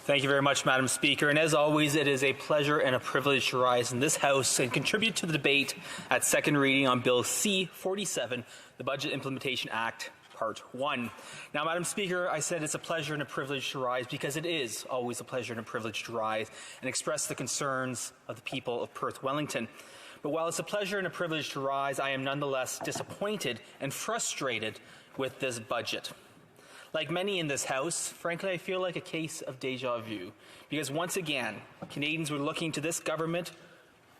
Thank you very much, Madam Speaker. And as always, it is a pleasure and a privilege to rise in this House and contribute to the debate at second reading on Bill C-47, the Budget Implementation Act, Part 1. Now, Madam Speaker, I said it's a pleasure and a privilege to rise because it is always a pleasure and a privilege to rise and express the concerns of the people of Perth Wellington. But while it's a pleasure and a privilege to rise, I am nonetheless disappointed and frustrated with this budget. Like many in this House, frankly, I feel like a case of déjà vu, because once again, Canadians were looking to this government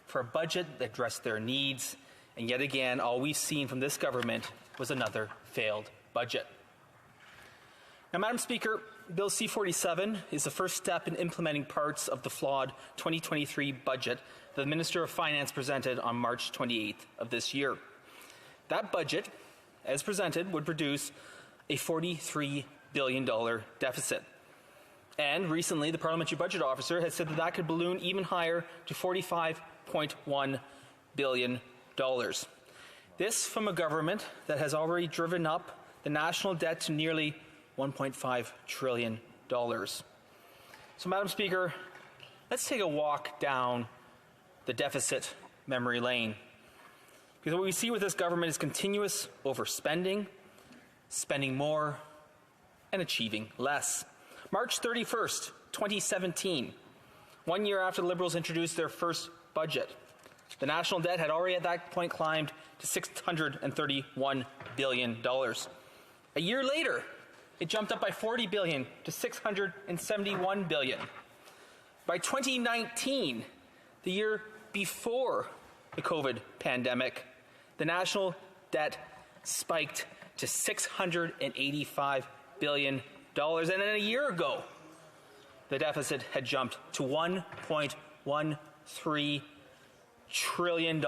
for a budget that addressed their needs, and yet again, all we've seen from this government was another failed budget. Now, Madam Speaker, Bill C-47 is the first step in implementing parts of the flawed 2023 budget that the Minister of Finance presented on March 28th of this year. That budget, as presented, would produce a $43 billion deficit. And recently, the Parliamentary Budget Officer has said that that could balloon even higher to $45.1 billion. This from a government that has already driven up the national debt to nearly $1.5 trillion. So, Madam Speaker, let's take a walk down the deficit memory lane. Because what we see with this government is continuous overspending, spending more, and achieving less. March 31st, 2017, 1 year after the Liberals introduced their first budget, the national debt had already at that point climbed to $631 billion. A year later, it jumped up by $40 billion to $671 billion. By 2019, the year before the COVID pandemic, the national debt spiked to $685 billion. And then a year ago, the deficit had jumped to $1.13 trillion.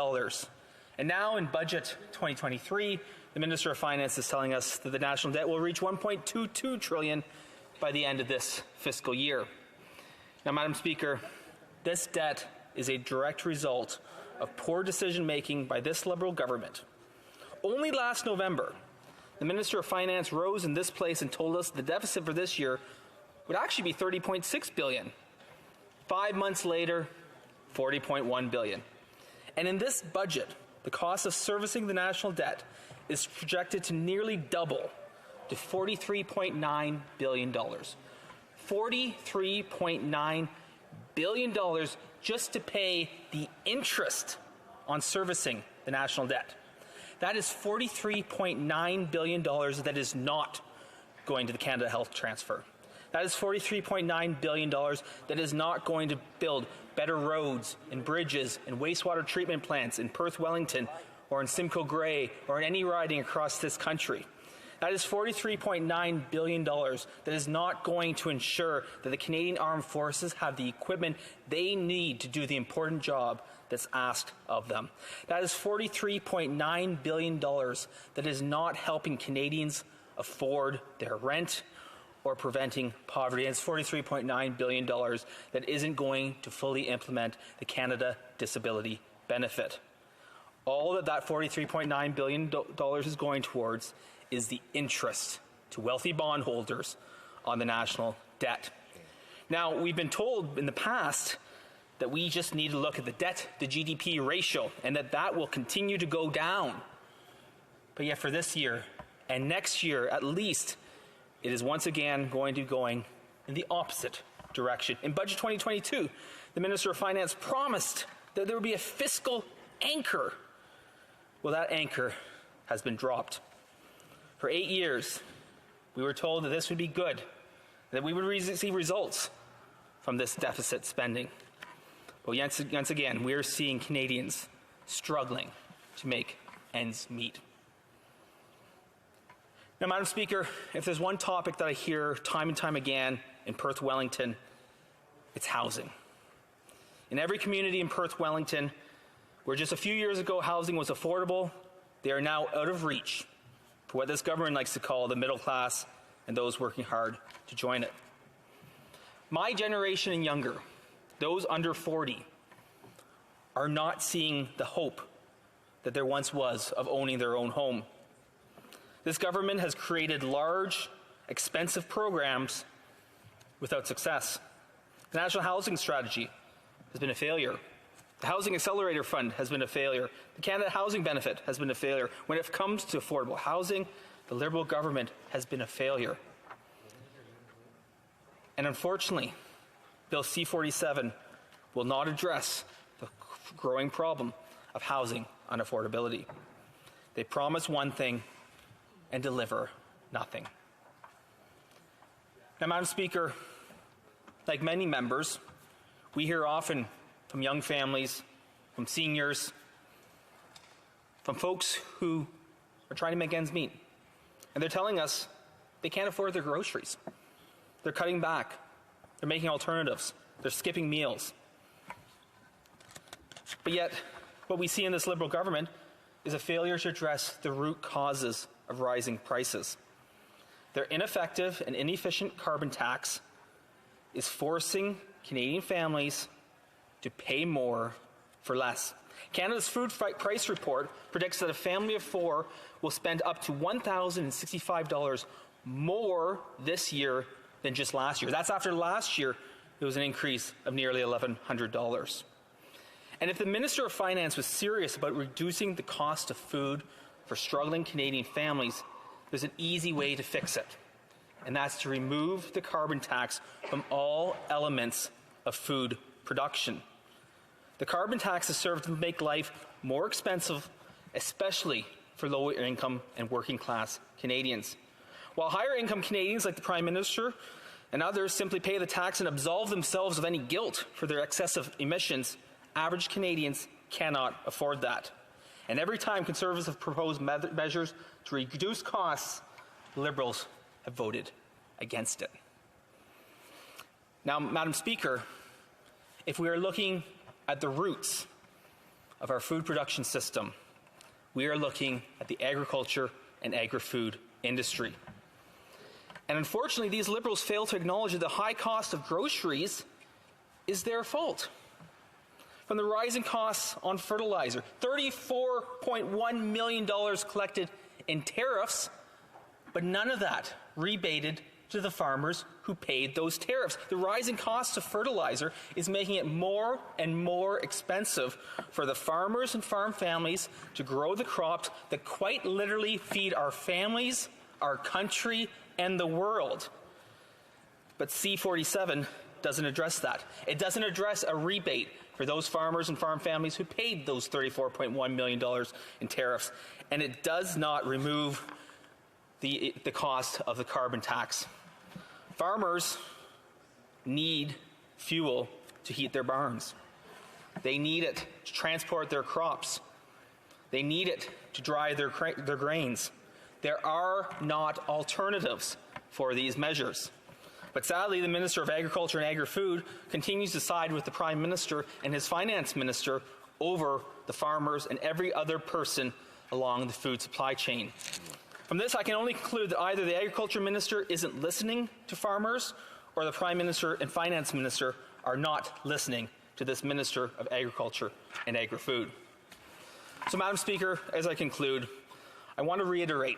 And now in Budget 2023, the Minister of Finance is telling us that the national debt will reach $1.22 trillion by the end of this fiscal year. Now, Madam Speaker, this debt is a direct result of poor decision-making by this Liberal government. Only last November, the Minister of Finance rose in this place and told us the deficit for this year would actually be $30.6 billion. 5 months later, $40.1 billion. And in this budget, the cost of servicing the national debt is projected to nearly double to $43.9 billion. $43.9 billion just to pay the interest on servicing the national debt. That is $43.9 billion that is not going to the Canada Health Transfer. That is $43.9 billion that is not going to build better roads and bridges and wastewater treatment plants in Perth Wellington or in Simcoe Grey or in any riding across this country. That is $43.9 billion that is not going to ensure that the Canadian Armed Forces have the equipment they need to do the important job that's asked of them. That is $43.9 billion that is not helping Canadians afford their rent or preventing poverty. And it's $43.9 billion that isn't going to fully implement the Canada Disability Benefit. All that $43.9 billion is going towards is the interest to wealthy bondholders on the national debt. Now, we've been told in the past that we just need to look at the debt to GDP ratio and that will continue to go down. But yet for this year and next year at least, it is once again going to be going in the opposite direction. In Budget 2022, the Minister of Finance promised that there would be a fiscal anchor. Well, that anchor has been dropped. For 8 years, we were told that this would be good, that we would see results from this deficit spending. But once again, we are seeing Canadians struggling to make ends meet. Now, Madam Speaker, if there's one topic that I hear time and time again in Perth Wellington, it's housing. In every community in Perth Wellington, where just a few years ago housing was affordable, they are now out of reach for what this government likes to call the middle class and those working hard to join it. My generation and younger, those under 40, are not seeing the hope that there once was of owning their own home. This government has created large, expensive programs without success. The National Housing Strategy has been a failure. The Housing Accelerator Fund has been a failure. The Canada Housing Benefit has been a failure. When it comes to affordable housing, the Liberal government has been a failure. And unfortunately, Bill C-47 will not address the growing problem of housing unaffordability. They promise one thing and deliver nothing. Now, Madam Speaker, like many members, we hear often from young families, from seniors, from folks who are trying to make ends meet. And they're telling us they can't afford their groceries. They're cutting back. They're making alternatives. They're skipping meals. But yet, what we see in this Liberal government is a failure to address the root causes of rising prices. Their ineffective and inefficient carbon tax is forcing Canadian families to pay more for less. Canada's Food Price Report predicts that a family of four will spend up to $1,065 more this year than just last year. That's after last year there was an increase of nearly $1,100. And if the Minister of Finance was serious about reducing the cost of food for struggling Canadian families, there's an easy way to fix it, and that's to remove the carbon tax from all elements of food production. The carbon tax is served to make life more expensive, especially for lower income and working class Canadians. While higher income Canadians like the Prime Minister and others simply pay the tax and absolve themselves of any guilt for their excessive emissions, average Canadians cannot afford that. And every time Conservatives have proposed measures to reduce costs, Liberals have voted against it. Now, Madam Speaker, if we are looking at the roots of our food production system, we are looking at the agriculture and agri-food industry. And unfortunately, these Liberals fail to acknowledge that the high cost of groceries is their fault. From the rising costs on fertilizer, $34.1 million collected in tariffs, but none of that rebated to the farmers who paid those tariffs. The rising cost of fertilizer is making it more and more expensive for the farmers and farm families to grow the crops that quite literally feed our families, our country, and the world. But C-47 doesn't address that. It doesn't address a rebate for those farmers and farm families who paid those $34.1 million in tariffs. And it does not remove the cost of the carbon tax. Farmers need fuel to heat their barns. They need it to transport their crops. They need it to dry their grains. There are not alternatives for these measures. But sadly, the Minister of Agriculture and Agri-Food continues to side with the Prime Minister and his Finance Minister over the farmers and every other person along the food supply chain. From this, I can only conclude that either the Agriculture Minister isn't listening to farmers, or the Prime Minister and Finance Minister are not listening to this Minister of Agriculture and Agri-Food. So, Madam Speaker, as I conclude, I want to reiterate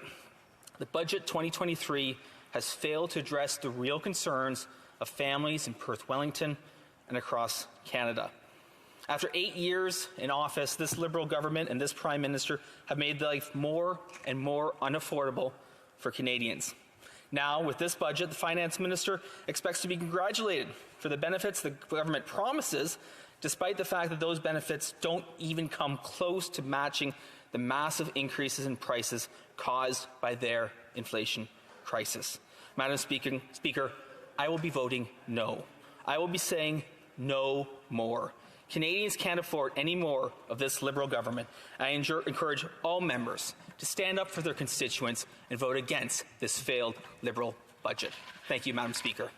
that Budget 2023 has failed to address the real concerns of families in Perth Wellington and across Canada. After 8 years in office, this Liberal government and this Prime Minister have made life more and more unaffordable for Canadians. Now, with this budget, the Finance Minister expects to be congratulated for the benefits the government promises, despite the fact that those benefits don't even come close to matching the massive increases in prices caused by their inflation crisis. Madam Speaker, I will be voting no. I will be saying no more. Canadians can't afford any more of this Liberal government. I encourage all members to stand up for their constituents and vote against this failed Liberal budget. Thank you, Madam Speaker.